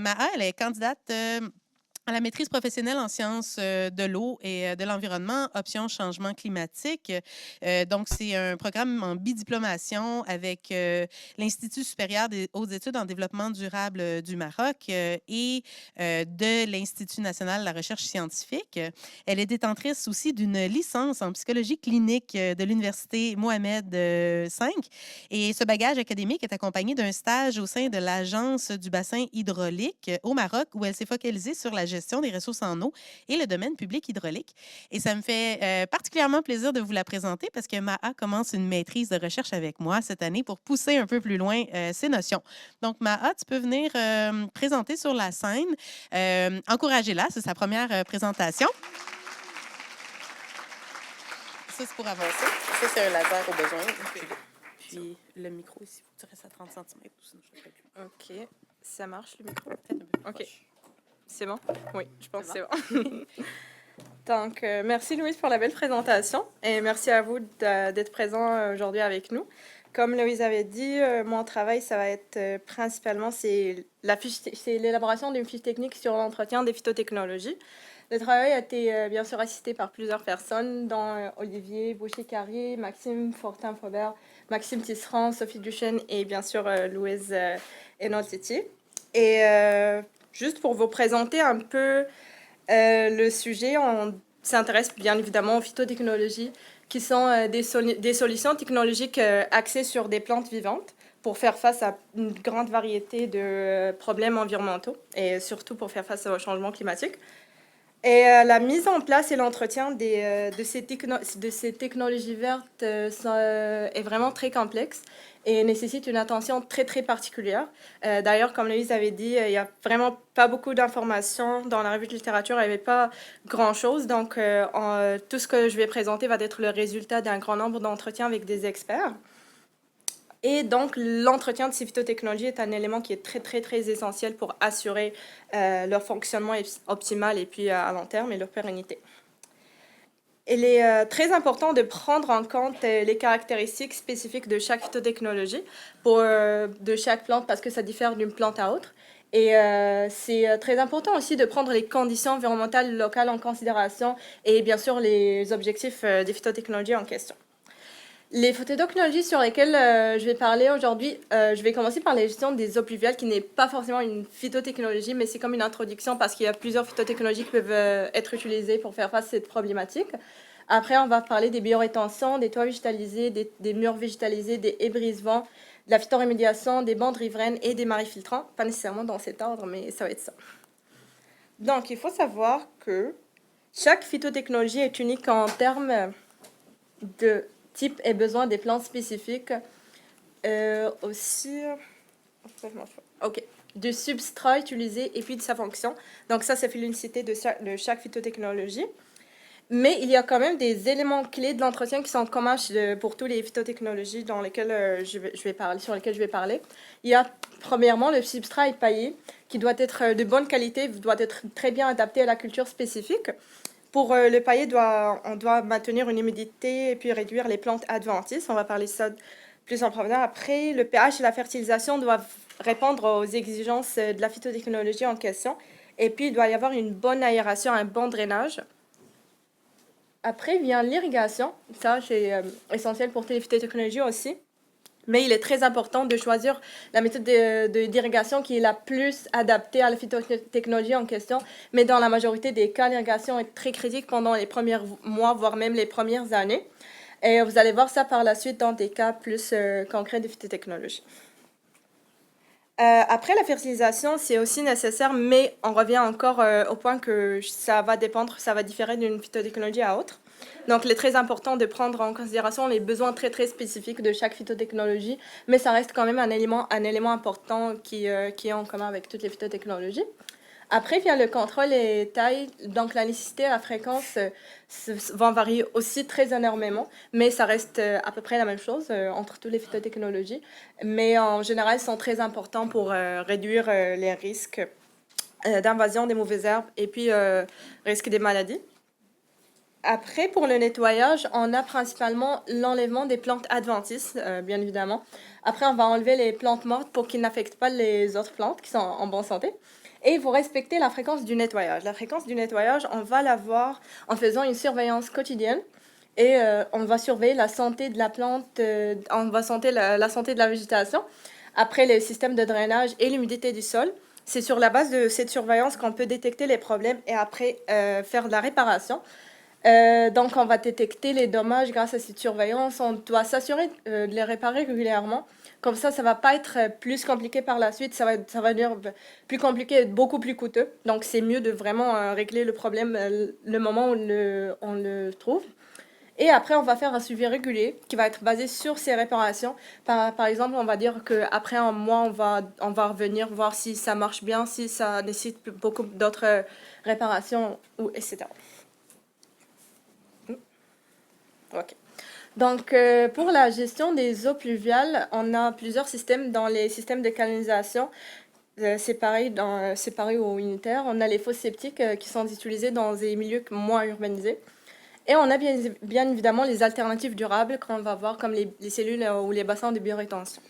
Maha, elle est candidate à la maîtrise professionnelle en sciences de l'eau et de l'environnement, option changement climatique. Donc, c'est un programme en bidiplomation avec l'Institut supérieur des hautes études en développement durable du Maroc et de l'Institut national de la recherche scientifique. Elle est détentrice aussi d'une licence en psychologie clinique de l'Université Mohamed V. Et ce bagage académique est accompagné d'un stage au sein de l'Agence du bassin hydraulique au Maroc, où elle s'est focalisée sur la gestion des ressources en eau et le domaine public hydraulique. Et ça me fait particulièrement plaisir de vous la présenter parce que Maha commence une maîtrise de recherche avec moi cette année pour pousser un peu plus loin ces notions. Donc, Maha, tu peux venir présenter sur la scène. Encouragez-la, c'est sa première présentation. Ça, c'est pour avancer. Ça, c'est un laser au besoin. Puis le micro ici, il faut que tu restes à 30 cm. Sinon je ne plus. OK. Ça marche, le micro? Peut-être un peu plus OK. proche. C'est bon? Oui, je pense que c'est bon. Donc, merci Louise pour la belle présentation et merci à vous d'être présent aujourd'hui avec nous. Comme Louise avait dit, mon travail, ça va être principalement, c'est l'élaboration d'une fiche technique sur l'entretien des phytotechnologies. Le travail a été bien sûr assisté par plusieurs personnes, dont Olivier Boucher-Carrier, Maxime Fortin-Faubert, Maxime Tisserand, Sophie Duchesne et bien sûr Louise Enoltiti. Et juste pour vous présenter un peu le sujet, on s'intéresse bien évidemment aux phytotechnologies, qui sont des solutions technologiques axées sur des plantes vivantes pour faire face à une grande variété de problèmes environnementaux et surtout pour faire face au changement climatique. Et la mise en place et l'entretien de ces technologies vertes est vraiment très complexe et nécessite une attention très, très particulière. D'ailleurs, comme Louise avait dit, il n'y a vraiment pas beaucoup d'informations dans la revue de littérature, il n'y avait pas grand-chose. Donc, tout ce que je vais présenter va être le résultat d'un grand nombre d'entretiens avec des experts. Et donc, l'entretien de ces phytotechnologies est un élément qui est très, très, très essentiel pour assurer leur fonctionnement optimal et puis à long terme et leur pérennité. Il est très important de prendre en compte les caractéristiques spécifiques de chaque phytotechnologie de chaque plante parce que ça diffère d'une plante à autre. Et c'est très important aussi de prendre les conditions environnementales locales en considération et bien sûr les objectifs des phytotechnologies en question. Les phytotechnologies sur lesquelles je vais parler aujourd'hui, je vais commencer par la gestion des eaux pluviales, qui n'est pas forcément une phytotechnologie, mais c'est comme une introduction parce qu'il y a plusieurs phytotechnologies qui peuvent être utilisées pour faire face à cette problématique. Après, on va parler des biorétentions, des toits végétalisés, des murs végétalisés, des haies brise-vent, de la phytorémédiation, des bandes riveraines et des marais filtrants. Pas nécessairement dans cet ordre, mais ça va être ça. Donc, il faut savoir que chaque phytotechnologie est unique en termes de type et besoin des plantes spécifiques. Aussi, OK, du substrat utilisé et puis de sa fonction. Donc ça fait l'unicité de chaque phytotechnologie. Mais il y a quand même des éléments clés de l'entretien qui sont communs pour toutes les phytotechnologies sur lesquelles je vais parler. Il y a premièrement le substrat épaillé qui doit être de bonne qualité, doit être très bien adapté à la culture spécifique. Pour le paillet, on doit maintenir une humidité et puis réduire les plantes adventices. On va parler de ça plus en profondeur. Après, le pH et la fertilisation doivent répondre aux exigences de la phytotechnologie en question. Et puis, il doit y avoir une bonne aération, un bon drainage. Après vient l'irrigation. Ça, c'est essentiel pour toutes les phytotechnologies aussi. Mais il est très important de choisir la méthode d'irrigation qui est la plus adaptée à la phytotechnologie en question. Mais dans la majorité des cas, l'irrigation est très critique pendant les premiers mois, voire même les premières années. Et vous allez voir ça par la suite dans des cas plus concrets de phytotechnologie. Après, la fertilisation, c'est aussi nécessaire, mais on revient encore au point que ça va différer d'une phytotechnologie à autre. Donc, il est très important de prendre en considération les besoins très, très spécifiques de chaque phytotechnologie, mais ça reste quand même un élément important qui est en commun avec toutes les phytotechnologies. Après, vient le contrôle et taille. Donc, la nécessité et la fréquence vont varier aussi très énormément, mais ça reste à peu près la même chose entre toutes les phytotechnologies. Mais en général, sont très importants pour réduire les risques d'invasion des mauvaises herbes et puis risque des maladies. Après, pour le nettoyage, on a principalement l'enlèvement des plantes adventices, bien évidemment. Après, on va enlever les plantes mortes pour qu'ils n'affectent pas les autres plantes qui sont en bonne santé. Et il faut respecter la fréquence du nettoyage. La fréquence du nettoyage, on va la voir en faisant une surveillance quotidienne. Et on va surveiller la santé de la plante, on va santé la santé de la végétation. Après, le système de drainage et l'humidité du sol. C'est sur la base de cette surveillance qu'on peut détecter les problèmes et après faire de la réparation. Donc, on va détecter les dommages grâce à cette surveillance. On doit s'assurer de les réparer régulièrement. Comme ça ne va pas être plus compliqué par la suite. Ça va devenir plus compliqué et beaucoup plus coûteux. Donc, c'est mieux de vraiment régler le problème le moment où on le trouve. Et après, on va faire un suivi régulier qui va être basé sur ces réparations. Par exemple, on va dire qu'après un mois, on va revenir voir si ça marche bien, si ça nécessite beaucoup d'autres réparations, etc. OK. Donc, pour la gestion des eaux pluviales, on a plusieurs systèmes dans les systèmes de canalisation. Séparés au unitaire. On a les fosses septiques qui sont utilisées dans des milieux moins urbanisés. Et on a bien évidemment les alternatives durables qu'on va voir comme les cellules ou les bassins de biorétention.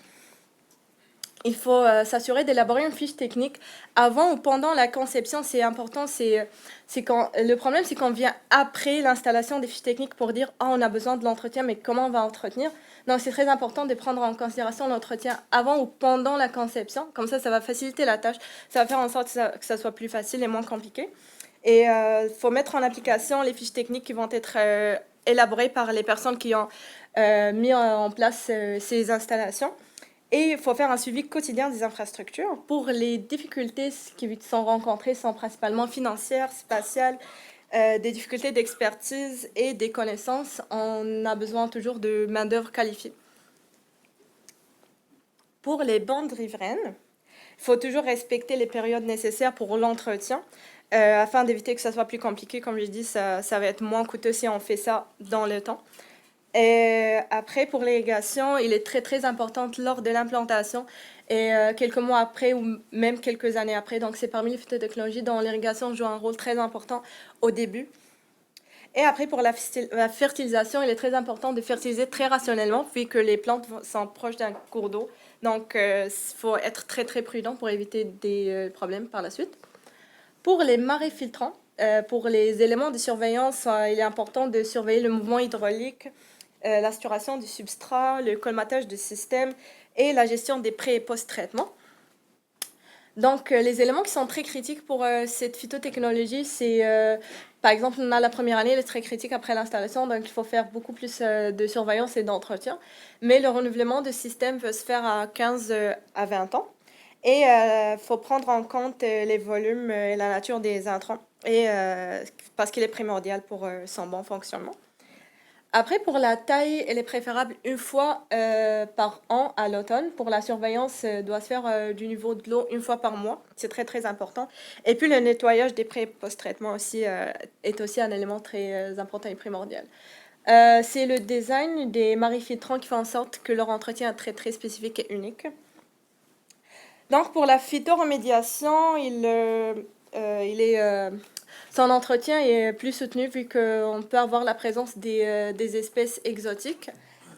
Il faut s'assurer d'élaborer une fiche technique avant ou pendant la conception. C'est important. Le problème, c'est qu'on vient après l'installation des fiches techniques pour dire « Ah, on a besoin de l'entretien, mais comment on va entretenir ?» Donc, c'est très important de prendre en considération l'entretien avant ou pendant la conception. Comme ça va faciliter la tâche. Ça va faire en sorte que ça soit plus facile et moins compliqué. Et il faut mettre en application les fiches techniques qui vont être élaborées par les personnes qui ont mis en place ces installations. Et il faut faire un suivi quotidien des infrastructures. Pour les difficultés qui sont rencontrées sont principalement financières, spatiales, des difficultés d'expertise et des connaissances. On a besoin toujours de main-d'œuvre qualifiée. Pour les bandes riveraines, il faut toujours respecter les périodes nécessaires pour l'entretien. Afin d'éviter que ça soit plus compliqué, comme je dis, ça va être moins coûteux si on fait ça dans le temps. Et après, pour l'irrigation, il est très, très important lors de l'implantation et quelques mois après ou même quelques années après. Donc, c'est parmi les phytotechnologies dont l'irrigation joue un rôle très important au début. Et après, pour la fertilisation, il est très important de fertiliser très rationnellement, puisque les plantes sont proches d'un cours d'eau. Donc, il faut être très, très prudent pour éviter des problèmes par la suite. Pour les marais filtrants, pour les éléments de surveillance, il est important de surveiller le mouvement hydraulique, l'asturation du substrat, le colmatage du système et la gestion des pré- et post-traitements. Donc, les éléments qui sont très critiques pour cette phytotechnologie, c'est, par exemple, on a la première année, elle est très critique après l'installation, donc il faut faire beaucoup plus de surveillance et d'entretien. Mais le renouvellement de système peut se faire à 15 à 20 ans. Et il faut prendre en compte les volumes et la nature des intrants, parce qu'il est primordial pour son bon fonctionnement. Après, pour la taille, elle est préférable une fois par an à l'automne. Pour la surveillance, doit se faire du niveau de l'eau une fois par mois. C'est très, très important. Et puis, le nettoyage des pré- et post-traitements aussi est aussi un élément très important et primordial. C'est le design des marais filtrants qui fait en sorte que leur entretien est très, très spécifique et unique. Donc, pour la phytoremédiation, son entretien est plus soutenu vu qu'on peut avoir la présence des espèces exotiques.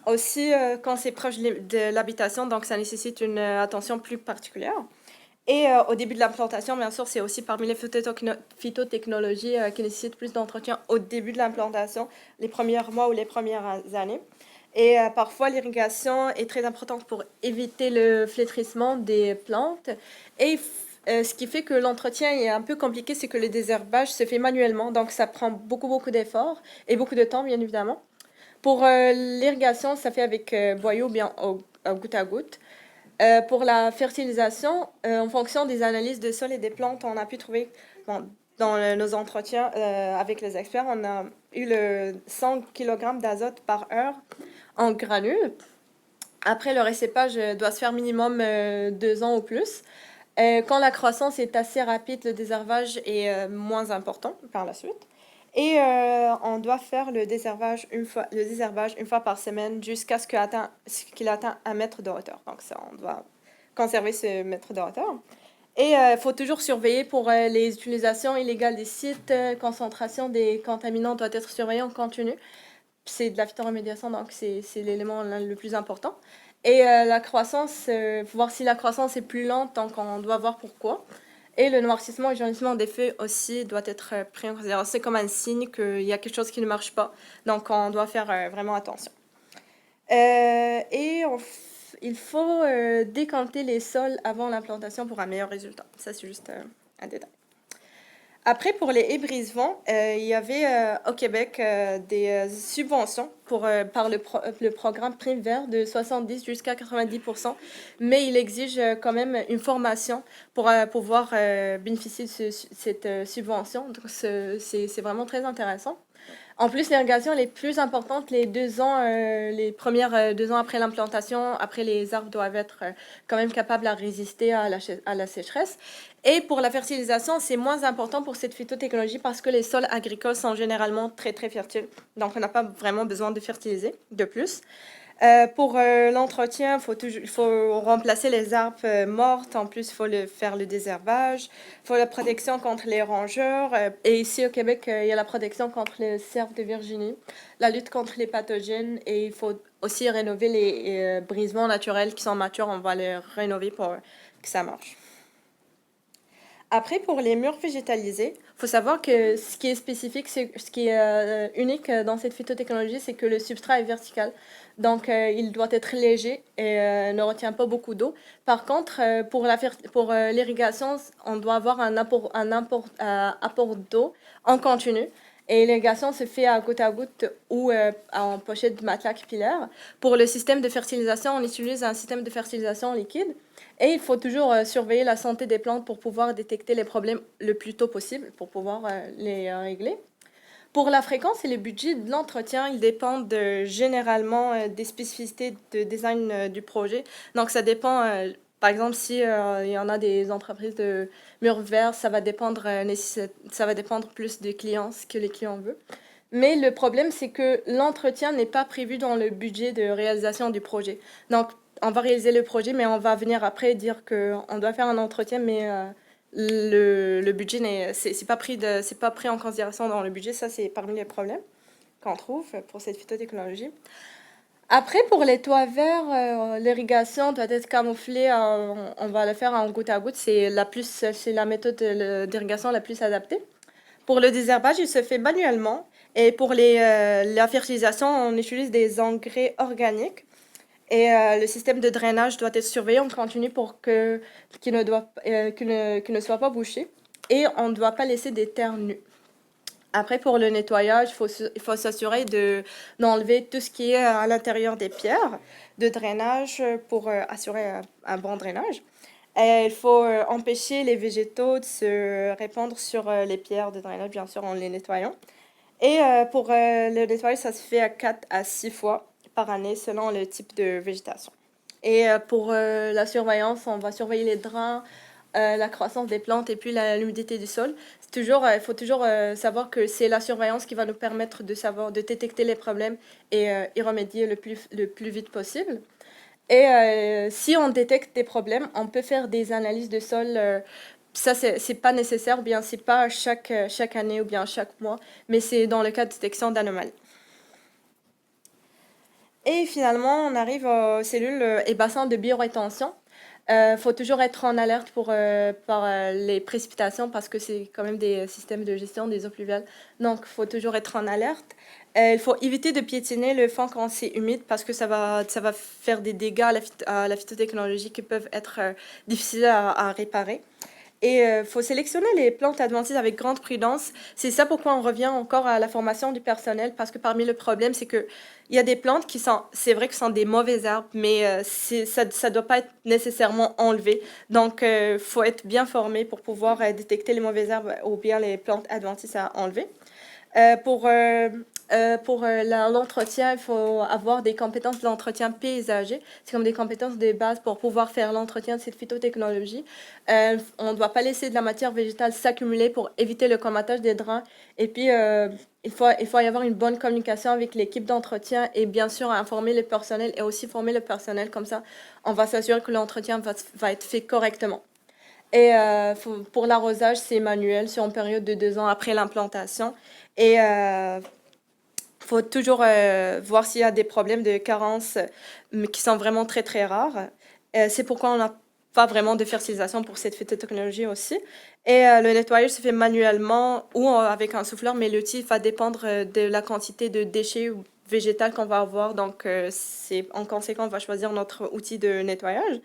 Aussi, quand c'est proche de l'habitation, donc ça nécessite une attention plus particulière. Et au début de l'implantation, bien sûr, c'est aussi parmi les phytotechnologies qui nécessitent plus d'entretien au début de l'implantation, les premiers mois ou les premières années. Et parfois, l'irrigation est très importante pour éviter le flétrissement des plantes. Et ce qui fait que l'entretien est un peu compliqué, c'est que le désherbage se fait manuellement. Donc, ça prend beaucoup, beaucoup d'efforts et beaucoup de temps, bien évidemment. Pour l'irrigation, ça fait avec boyau bien au goutte à goutte. Pour la fertilisation, en fonction des analyses de sol et des plantes, on a pu trouver, dans nos entretiens avec les experts, on a eu le 100 kg d'azote par heure en granules. Après, le récépage doit se faire minimum 2 ans ou plus. Quand la croissance est assez rapide, le désherbage est moins important par la suite. Et on doit faire le désherbage une fois par semaine jusqu'à ce qu'il atteigne 1 mètre de hauteur. Donc, ça, on doit conserver ce mètre de hauteur. Et il faut toujours surveiller pour les utilisations illégales des sites. Concentration des contaminants doit être surveillée en continu. C'est de la phytoremédiation, donc c'est l'élément le plus important. Et la croissance, il faut voir si la croissance est plus lente, donc on doit voir pourquoi. Et le noircissement et jaunissement des feuilles aussi doit être pris en considération. C'est comme un signe qu'il y a quelque chose qui ne marche pas. Donc, on doit faire vraiment attention. Il faut décanter les sols avant l'implantation pour un meilleur résultat. Ça, c'est juste un détail. Après, pour les haies brise-vent, il y avait au Québec des subventions par le programme Prime Vert de 70 jusqu'à 90%, mais il exige quand même une formation pour pouvoir bénéficier de cette subvention. Donc, c'est vraiment très intéressant. En plus, l'irrigation elle est plus importante les 2 ans, les premières 2 ans après l'implantation. Après, les arbres doivent être quand même capables à résister à la sécheresse. Et pour la fertilisation, c'est moins important pour cette phytotechnologie parce que les sols agricoles sont généralement très, très fertiles. Donc, on n'a pas vraiment besoin de fertiliser de plus. Pour l'entretien, il faut remplacer les arbres mortes. En plus, il faut faire le désherbage. Il faut la protection contre les rongeurs. Et ici, au Québec, il y a la protection contre les cerfs de Virginie, la lutte contre les pathogènes. Et il faut aussi rénover les brisements naturels qui sont matures. On va les rénover pour que ça marche. Après, pour les murs végétalisés, il faut savoir que ce qui est spécifique, ce qui est unique dans cette phytotechnologie, c'est que le substrat est vertical. Donc, il doit être léger et ne retient pas beaucoup d'eau. Par contre, pour l'irrigation, on doit avoir un apport d'eau en continu. Et l'irrigation se fait à goutte ou en pochette de matelas capillaire. Pour le système de fertilisation, on utilise un système de fertilisation liquide. Et il faut toujours surveiller la santé des plantes pour pouvoir détecter les problèmes le plus tôt possible, pour pouvoir les régler. Pour la fréquence et le budget de l'entretien, ils dépendent généralement des spécificités de design du projet. Donc, ça dépend, par exemple, si il y en a des entreprises de murs verts, ça va dépendre plus des clients, ce que les clients veulent. Mais le problème, c'est que l'entretien n'est pas prévu dans le budget de réalisation du projet. Donc, on va réaliser le projet, mais on va venir après dire qu'on doit faire un entretien, mais le budget c'est pas pris en considération dans le budget. Ça, c'est parmi les problèmes qu'on trouve pour cette phytotechnologie. Après, pour les toits verts, l'irrigation doit être camouflée. On va le faire en goutte à goutte. C'est la méthode d'irrigation la plus adaptée. Pour le désherbage, il se fait manuellement. Et pour la fertilisation, on utilise des engrais organiques. Et le système de drainage doit être surveillé en continu pour qu'il ne soit pas bouché. Et on ne doit pas laisser des terres nues. Après, pour le nettoyage, il faut s'assurer d'enlever tout ce qui est à l'intérieur des pierres de drainage pour assurer un bon drainage. Et il faut empêcher les végétaux de se répandre sur les pierres de drainage, bien sûr, en les nettoyant. Et pour le nettoyage, ça se fait à 4 à 6 fois par année selon le type de végétation. Et pour la surveillance, on va surveiller les drains, la croissance des plantes et puis l'humidité du sol. Il faut toujours savoir que c'est la surveillance qui va nous permettre de détecter les problèmes et y remédier le plus vite possible. Et si on détecte des problèmes, on peut faire des analyses de sol. Ça, c'est pas nécessaire, ou bien c'est pas chaque année ou bien chaque mois, mais c'est dans le cas de détection d'anomalies. Et finalement, on arrive aux cellules et bassins de biorétention. Faut toujours être en alerte par les précipitations parce que c'est quand même des systèmes de gestion des eaux pluviales. Donc, il faut toujours être en alerte. Il faut éviter de piétiner le fond quand c'est humide parce que ça va faire des dégâts à la phytotechnologie qui peuvent être difficiles à réparer. Et il faut sélectionner les plantes adventices avec grande prudence. C'est ça pourquoi on revient encore à la formation du personnel, parce que parmi le problème, c'est qu'il y a des plantes c'est vrai que sont des mauvais arbres, mais ça ne doit pas être nécessairement enlevé. Donc, il faut être bien formé pour pouvoir détecter les mauvais arbres ou bien les plantes adventices à enlever. Pour l'entretien, il faut avoir des compétences d'entretien paysager. C'est comme des compétences de base pour pouvoir faire l'entretien de cette phytotechnologie. On ne doit pas laisser de la matière végétale s'accumuler pour éviter le colmatage des drains. Et puis, il faut y avoir une bonne communication avec l'équipe d'entretien et bien sûr informer le personnel et aussi former le personnel. Comme ça, on va s'assurer que l'entretien va être fait correctement. Et pour l'arrosage, c'est manuel, c'est en période de 2 ans après l'implantation. Et faut toujours voir s'il y a des problèmes de carence qui sont vraiment très, très rares. C'est pourquoi pas vraiment de fertilisation pour cette phytotechnologie aussi. Et le nettoyage se fait manuellement ou avec un souffleur, mais l'outil va dépendre de la quantité de déchets végétaux qu'on va avoir. Donc, c'est en conséquence, on va choisir notre outil de nettoyage.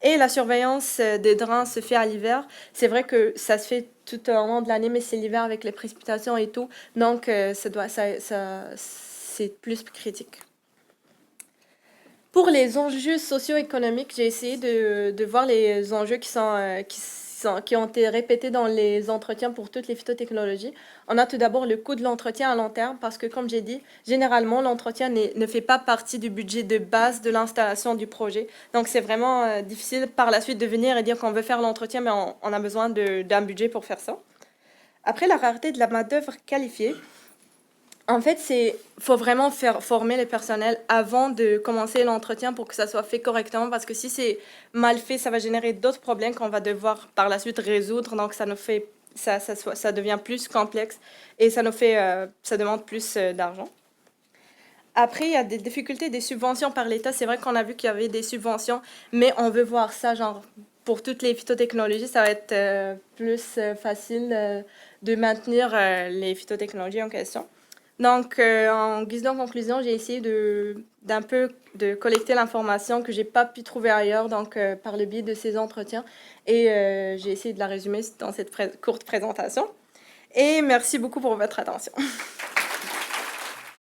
Et la surveillance des drains se fait à l'hiver. C'est vrai que ça se fait tout au long de l'année, mais c'est l'hiver avec les précipitations et tout. Donc, c'est plus critique. Pour les enjeux socio-économiques, j'ai essayé de voir les enjeux qui ont été répétés dans les entretiens pour toutes les phytotechnologies. On a tout d'abord le coût de l'entretien à long terme parce que, comme j'ai dit, généralement, l'entretien ne fait pas partie du budget de base de l'installation du projet. Donc, c'est vraiment difficile par la suite de venir et dire qu'on veut faire l'entretien, mais on a besoin d'un budget pour faire ça. Après, la rareté de la main-d'œuvre qualifiée. En fait, faut vraiment faire former le personnel avant de commencer l'entretien pour que ça soit fait correctement, parce que si c'est mal fait, ça va générer d'autres problèmes qu'on va devoir par la suite résoudre. Donc, ça devient plus complexe et ça demande plus d'argent. Après, il y a des difficultés des subventions par l'État. C'est vrai qu'on a vu qu'il y avait des subventions, mais on veut voir ça, genre, pour toutes les phytotechnologies, ça va être plus facile de maintenir les phytotechnologies en question. Donc, en guise de conclusion, j'ai essayé d'un peu de collecter l'information que j'ai pas pu trouver ailleurs, donc par le biais de ces entretiens. Et j'ai essayé de la résumer dans cette courte présentation. Et merci beaucoup pour votre attention.